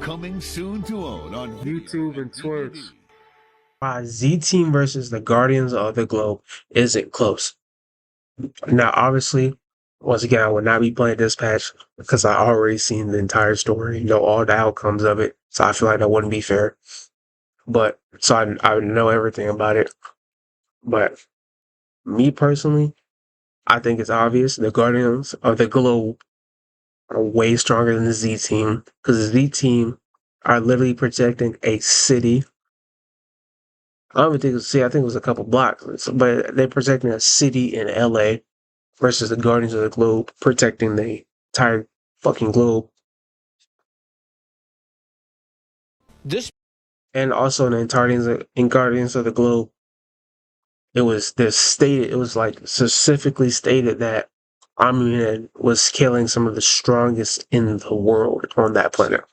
Coming soon to own on YouTube and DVD. Twitch. Z Team versus the Guardians of the Globe isn't close. Now, obviously, once again, I would not be playing Dispatch because I already seen the entire story, know all the outcomes of it. So I feel like that wouldn't be fair. But so I know everything about it. But me personally, I think it's obvious the Guardians of the Globe are way stronger than the Z Team because the Z Team are literally protecting a city. I don't even think it was, see, I think it was a couple blocks, but they're protecting a city in LA versus the Guardians of the Globe protecting the entire fucking globe. This And also in Guardians of the Globe, it was this stated, it was like specifically stated that Omni-Man was killing some of the strongest in the world on that planet.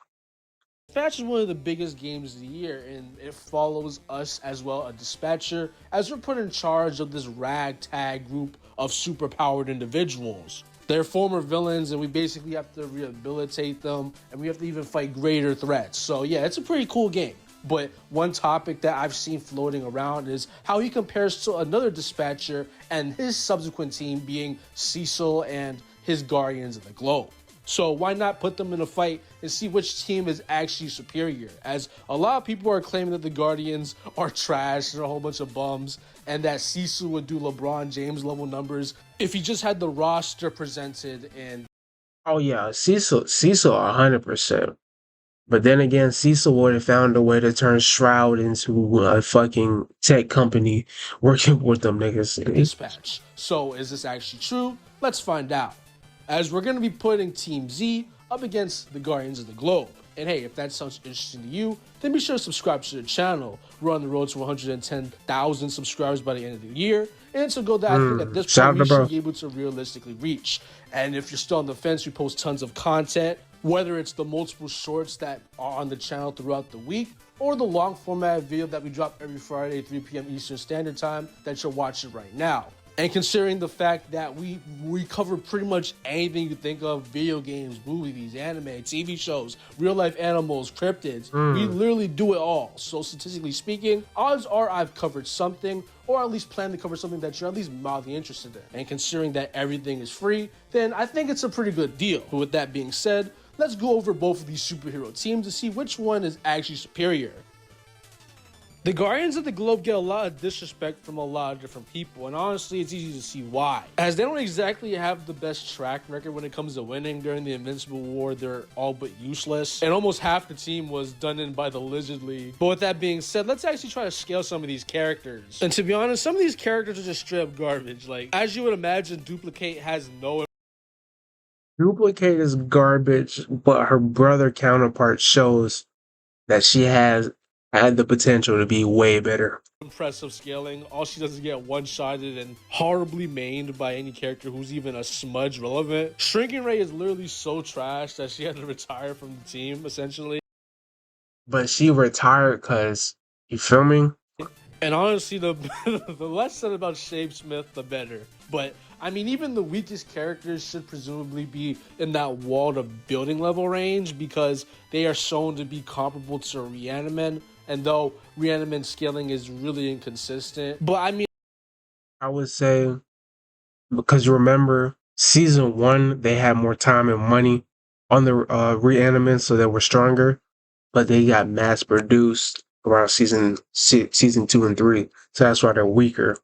Dispatch is one of the biggest games of the year, and it follows us as well, a dispatcher, as we're put in charge of this ragtag group of superpowered individuals. They're former villains, and we basically have to rehabilitate them, and we have to even fight greater threats. So yeah, it's a pretty cool game. But one topic that I've seen floating around is how he compares to another dispatcher and his subsequent team being Cecil and his Guardians of the Globe. So why not put them in a fight and see which team is actually superior? As a lot of people are claiming that the Guardians are trash and a whole bunch of bums, and that Cecil would do LeBron James level numbers if he just had the roster presented in. Oh yeah, Cecil 100%. But then again, Cecil would have found a way to turn Shroud into a fucking tech company working with them niggas. Dispatch. So is this actually true? Let's find out. As we're going to be putting Team Z up against the Guardians of the Globe. And hey, if that sounds interesting to you, then be sure to subscribe to the channel. We're on the road to 110,000 subscribers by the end of the year. And it's a goal that I think at this Shout point out we to bro. should be able to realistically reach. And if you're still on the fence, we post tons of content, whether it's the multiple shorts that are on the channel throughout the week, or the long format video that we drop every Friday, 3 p.m. Eastern Standard Time that you're watching right now. And considering the fact that we cover pretty much anything you think of, video games, movies, anime, TV shows, real life animals, cryptids, we literally do it all. So statistically speaking, odds are I've covered something, or at least plan to cover something that you're at least mildly interested in. And considering that everything is free, then I think it's a pretty good deal. But with that being said, let's go over both of these superhero teams to see which one is actually superior. The Guardians of the Globe get a lot of disrespect from a lot of different people, and honestly, it's easy to see why. As they don't exactly have the best track record when it comes to winning. During the Invincible War, they're all but useless, and almost half the team was done in by the Lizard League. But with that being said, let's actually try to scale some of these characters. And to be honest, some of these characters are just straight up garbage. Like, as you would imagine, Duplicate has no Duplicate is garbage, but her brother counterpart shows that she has had the potential to be way better. impressive scaling. All she does is get one-shotted and horribly mained by any character who's even a smudge relevant. Shrinking Ray is literally so trash that she had to retire from the team, essentially. But she retired because, you feel me? And honestly, the the less said about Shapesmith, the better. But I mean, even the weakest characters should presumably be in that wall to building level range because they are shown to be comparable to Reaniman. And though Reaniman scaling is really inconsistent, but I mean, I would say, because you remember, season 1, they had more time and money on the Reanimants, so they were stronger, but they got mass produced around season 2 and 3, so that's why they're weaker.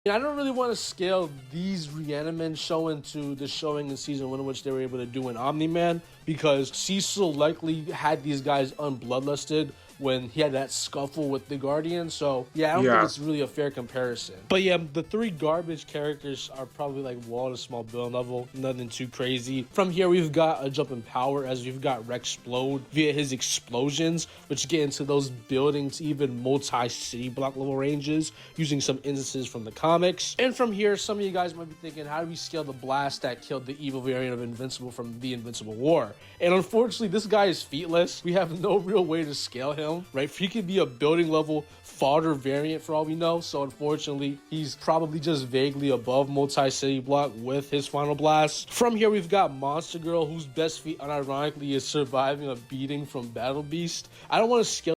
I don't really want to scale these Reanimen showing to the showing in season 1 in which they were able to do an Omni-Man, because Cecil likely had these guys unbloodlusted when he had that scuffle with the Guardian. So yeah, I don't think it's really a fair comparison. But yeah, the 3 garbage characters are probably like wall to small build level, nothing too crazy. From here, we've got a jump in power as we've got Rexplode via his explosions, which get into those buildings, even multi-city block level ranges, using some instances from the comics. And from here, some of you guys might be thinking, how do we scale the blast that killed the evil variant of Invincible from the Invincible War? And unfortunately, this guy is featless. We have no real way to scale him. him, right? He could be a building level fodder variant for all we know. So unfortunately, he's probably just vaguely above multi-city block with his final blast. From here, we've got Monster Girl, whose best feat unironically is surviving a beating from Battle Beast. I don't want to scale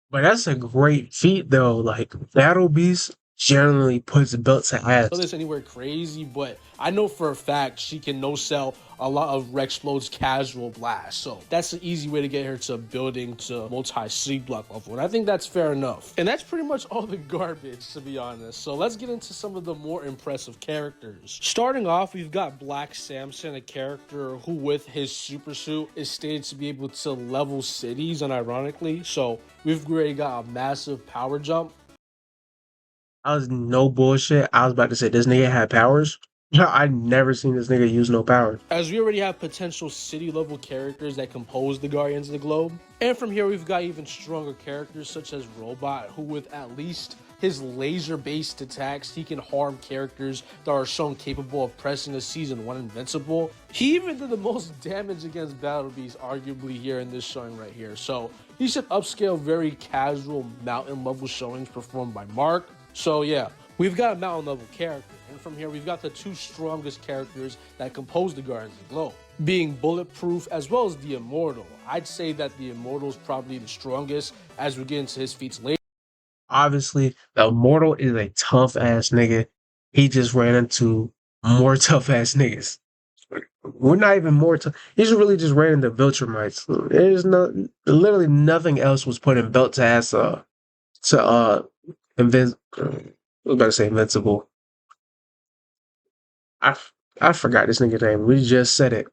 But that's a great feat though. Like Battle Beast generally puts belt to ass. this anywhere crazy, but I know for a fact she can no-sell a lot of Rexplode's casual blast. So that's an easy way to get her to building to multi-city block level. And I think that's fair enough. And that's pretty much all the garbage, to be honest. So let's get into some of the more impressive characters. Starting off, we've got Black Samson, a character who with his super suit is stated to be able to level cities, unironically. So we've already got a massive power jump. I was no bullshit. I was about to say this nigga had powers. I never seen this nigga use no powers. As we already have potential city level characters that compose the Guardians of the Globe. And from here, we've got even stronger characters such as Robot, who with at least his laser-based attacks, he can harm characters that are shown capable of pressing a Season 1 Invincible. He even did the most damage against Battle Beast, arguably, here in this showing right here. So he should upscale very casual mountain level showings performed by Mark. So yeah, we've got a mountain level character. And from here, we've got the two strongest characters that compose the Guardians of the Globe, being Bulletproof as well as the Immortal. I'd say that the Immortal is probably the strongest as we get into his feats later. Obviously, the Immortal is a tough ass nigga. He just ran into more tough ass niggas. We're not even more tough. He just really just ran into Viltrumites. There's literally nothing else was putting belt to ass I was about to say invincible. I forgot this nigga's name. We just said it.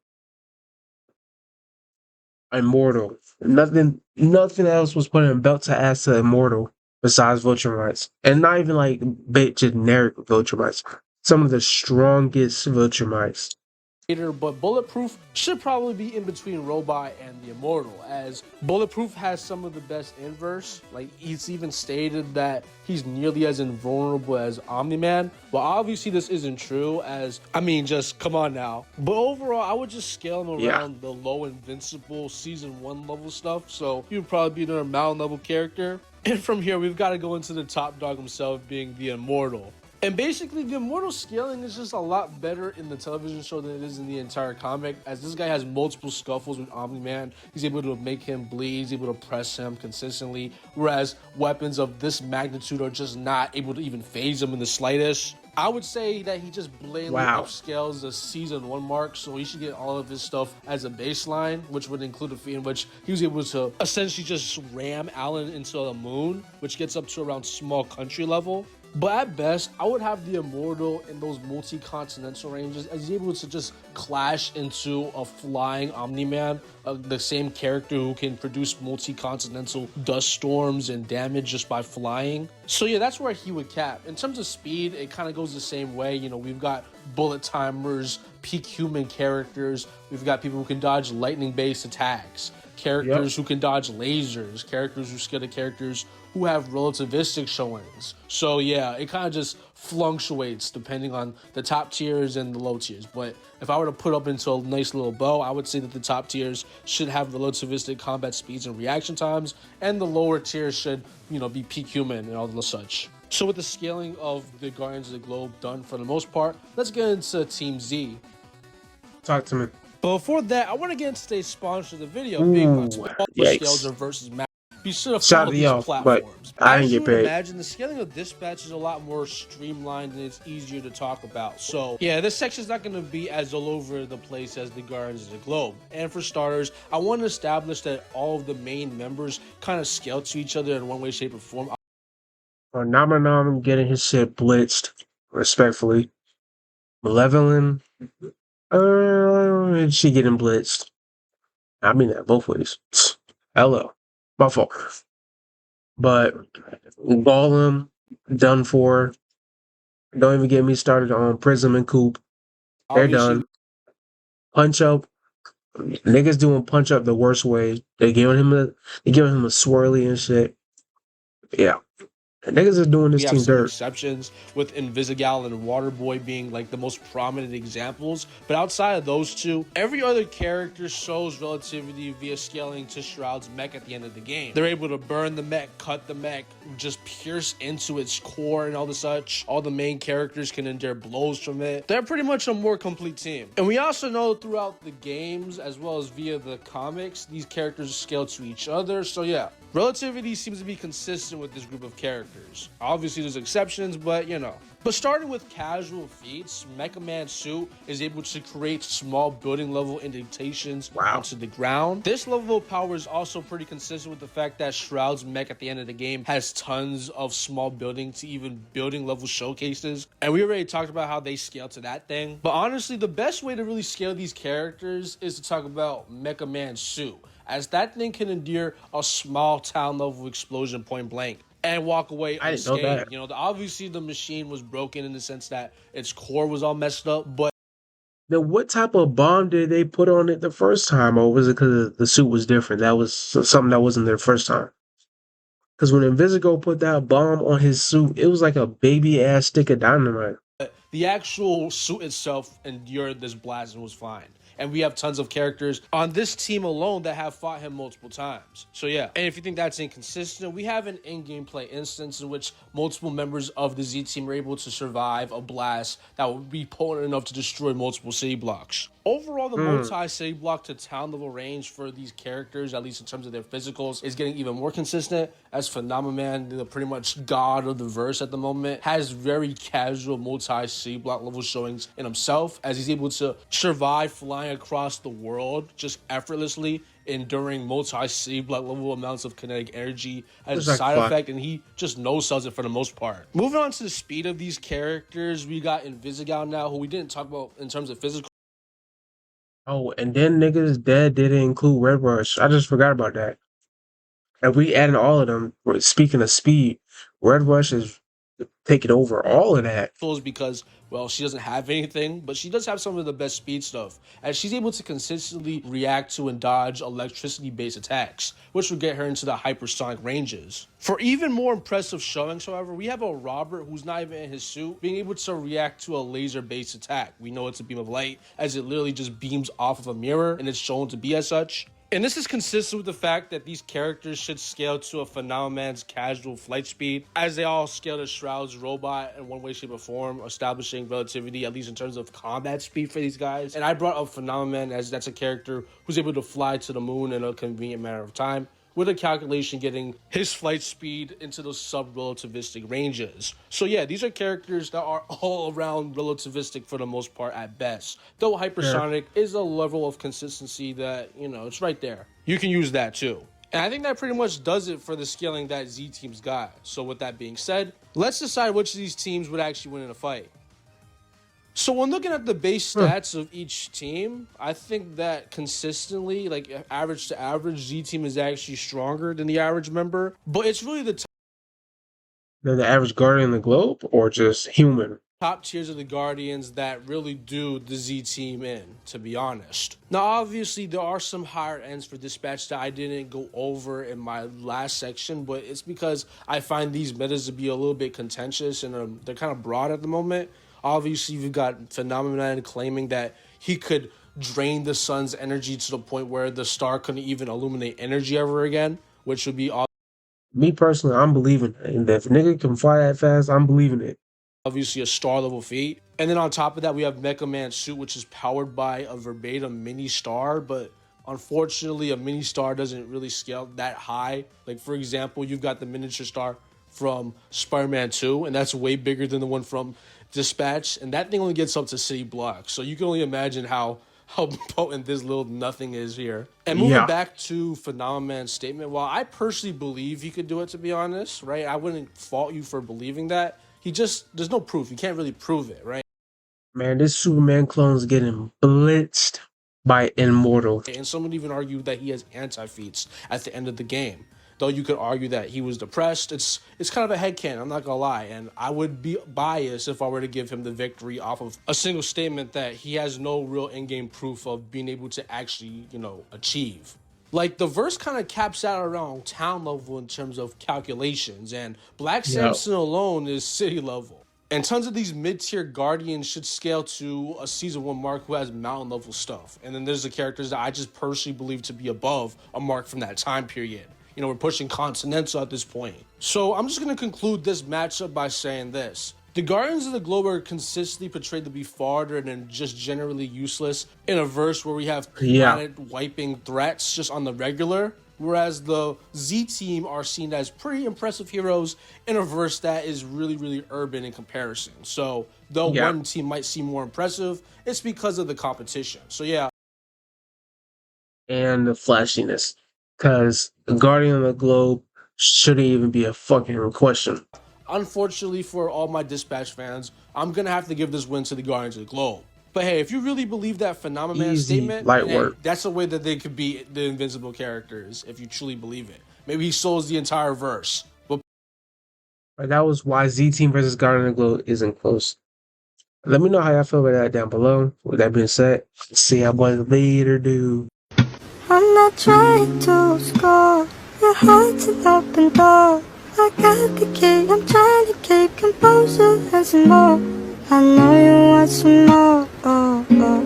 Immortal. Nothing else was putting belt to ass to Immortal besides Viltrumites. And not even like generic Viltrumites. Some of the strongest Viltrumites. But Bulletproof should probably be in between Robot and the Immortal, as Bulletproof has some of the best inverse. Like, it's even stated that he's nearly as invulnerable as Omni-Man. Well, obviously this isn't true, as, I mean, just come on now. But overall, I would just scale him around the low invincible Season 1 level stuff, so he would probably be another mountain level character. And from here, we've got to go into the top dog himself, being the Immortal. And basically, the Immortal scaling is just a lot better in the television show than it is in the entire comic, as this guy has multiple scuffles with Omni-Man. He's able to make him bleed, he's able to press him consistently, whereas weapons of this magnitude are just not able to even phase him in the slightest. I would say that he just blatantly upscales the Season 1 mark, so he should get all of his stuff as a baseline, which would include a feat in which he was able to essentially just ram Alan into the moon, which gets up to around small country level. But at best, I would have the Immortal in those multi-continental ranges as he's able to just clash into a flying Omni-Man, the same character who can produce multi-continental dust storms and damage just by flying. So yeah, that's where he would cap. In terms of speed, it kind of goes the same way. You know, we've got bullet timers, peak human characters. We've got people who can dodge lightning-based attacks, characters who can dodge lasers, characters who scale characters who have relativistic showings. So yeah, it kind of just fluctuates depending on the top tiers and the low tiers. But if I were to put up into a nice little bow, I would say that the top tiers should have relativistic combat speeds and reaction times, and the lower tiers should, you know, be peak human and all the such. So with the scaling of the Guardians of the Globe done for the most part, let's get into Team Z. Talk to me. But before that, I want to get into today's sponsor of the video, Big Bucks. Scales versus Max. Be sure to follow these platforms. I didn't get paid. Imagine the scaling of Dispatch is a lot more streamlined and it's easier to talk about. So yeah, this section is not going to be as all over the place as the Guardians of the Globe. And for starters, I want to establish that all of the main members kind of scale to each other in one way, shape, or form. Nam getting his shit blitzed, respectfully. Malevolent, she getting blitzed. I mean that both ways. Hello. My fault. But Golem, done for. Don't even get me started on Prism and Coop. They're done. Punch Up. Niggas doing Punch Up the worst way. They're giving him a swirly and shit. Yeah. Niggas are doing We this have team some dirt. exceptions with Invisigal and Waterboy being like the most prominent examples. But outside of those two, every other character shows relativity via scaling to Shroud's mech at the end of the game. They're able to burn the mech, cut the mech, just pierce into its core and all the such. All the main characters can endure blows from it. They're pretty much a more complete team. And we also know throughout the games, as well as via the comics, these characters scale to each other. So yeah, relativity seems to be consistent with this group of characters. Obviously, there's exceptions, but you know. But starting with casual feats, Mecha Man Suit is able to create small building level indentations onto the ground. This level of power is also pretty consistent with the fact that Shroud's mech at the end of the game has tons of small building to even building level showcases. And we already talked about how they scale to that thing. But honestly, the best way to really scale these characters is to talk about Mecha Man Suit, as that thing can endure a small town level explosion point blank and walk away I didn't know unscathed. that. You know, obviously the machine was broken in the sense that its core was all messed up, but Then what type of bomb did they put on it the first time, or was it because the suit was different? That was something that wasn't there the first time. Because when Invisigo put that bomb on his suit, it was like a baby ass stick of dynamite. the actual suit itself endured this blast and was fine. And we have tons of characters on this team alone that have fought him multiple times. So yeah, and if you think that's inconsistent, we have an in-game play instance in which multiple members of the Z team are able to survive a blast that would be potent enough to destroy multiple city blocks. Overall, the multi-city block to town level range for these characters, at least in terms of their physicals, is getting even more consistent, as Phenomenon, the pretty much god of the verse at the moment, has very casual multi-city block level showings in himself, as he's able to survive flying across the world just effortlessly, enduring multi-city block level amounts of kinetic energy as a side effect, and he just no-sells it for the most part. Moving on to the speed of these characters, we got Invisigal now, who we didn't talk about in terms of physical. Oh, and then niggas dead didn't include Red Rush. I just forgot about that. And we adding all of them. Speaking of speed, Red Rush is taking over all of that. Because, well, she doesn't have anything, but she does have some of the best speed stuff, as she's able to consistently react to and dodge electricity-based attacks, which will get her into the hypersonic ranges. For even more impressive showings, however, we have a Robert who's not even in his suit, being able to react to a laser-based attack. We know it's a beam of light, as it literally just beams off of a mirror, and it's shown to be as such. And this is consistent with the fact that these characters should scale to a Phenomenon's casual flight speed, as they all scale to Shroud's robot in one way, shape, or form, establishing relativity, at least in terms of combat speed for these guys. And I brought up Phenomenon as that's a character who's able to fly to the moon in a convenient manner of time, with a calculation getting his flight speed into those sub-relativistic ranges. So yeah, these are characters that are all around relativistic for the most part at best. Though hypersonic is a level of consistency that, you know, it's right there. You can use that too. And I think that pretty much does it for the scaling that Z teams got. So with that being said, let's decide which of these teams would actually win in a fight. So when looking at the base stats of each team, I think that consistently, like average to average, Z team is actually stronger than the average member. But it's really the Than the average Guardian of the Globe, or just human? top tiers of the Guardians that really do the Z team in, to be honest. Now, obviously, there are some higher ends for Dispatch that I didn't go over in my last section, but it's because I find these metas to be a little bit contentious and they're kind of broad at the moment. Obviously, you've got Phenomenon claiming that he could drain the sun's energy to the point where the star couldn't even illuminate energy ever again, which would be Me personally, I'm believing it. And if a nigga can fly that fast, I'm believing it. obviously a star level feat. And then on top of that, we have Mecha Man Suit, which is powered by a verbatim mini star, but unfortunately a mini star doesn't really scale that high. Like, for example, you've got the miniature star from Spider-Man 2, and that's way bigger than the one from Dispatch, and that thing only gets up to city blocks. So you can only imagine how potent this little nothing is here. And moving back to Phenomenon's statement, while I personally believe he could do it, to be honest, right? I wouldn't fault you for believing that. There's no proof. You can't really prove it, right? Man, this Superman clone's getting blitzed by Immortal. And some would even argue that he has anti-feats at the end of the game. Though you could argue that he was depressed. It's kind of a headcanon, I'm not gonna lie. And I would be biased if I were to give him the victory off of a single statement that he has no real in-game proof of being able to actually, you know, achieve. Like, the verse kind of caps out around town level in terms of calculations, and Black Yep. Samson alone is city level. And tons of these mid-tier Guardians should scale to a Season 1 mark who has mountain level stuff. And then there's the characters that I just personally believe to be above a mark from that time period. You know, we're pushing Continental at this point. So I'm just going to conclude this matchup by saying this. The Guardians of the Globe are consistently portrayed to be farther and just generally useless in a verse where we have planet-wiping threats just on the regular, whereas the Z Team are seen as pretty impressive heroes in a verse that is really, really urban in comparison. So though one team might seem more impressive, it's because of the competition. So yeah. And the flashiness. Because the Guardian of the Globe shouldn't even be a fucking question. Unfortunately for all my Dispatch fans, I'm going to have to give this win to the Guardians of the Globe. But hey, if you really believe that Phenomenon statement, light work. That's a way that they could be the invincible characters, if you truly believe it. Maybe he souls the entire verse. But that was why Z Team versus Guardian of the Globe isn't close. Let me know how y'all feel about that down below. With that being said, see how boys later do. I'm not trying to score. Your heart's an open door. I got the key, I'm trying to keep composure and some more. I know you want some more, oh, oh.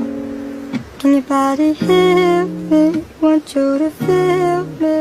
Can your body hear me? Want you to feel me?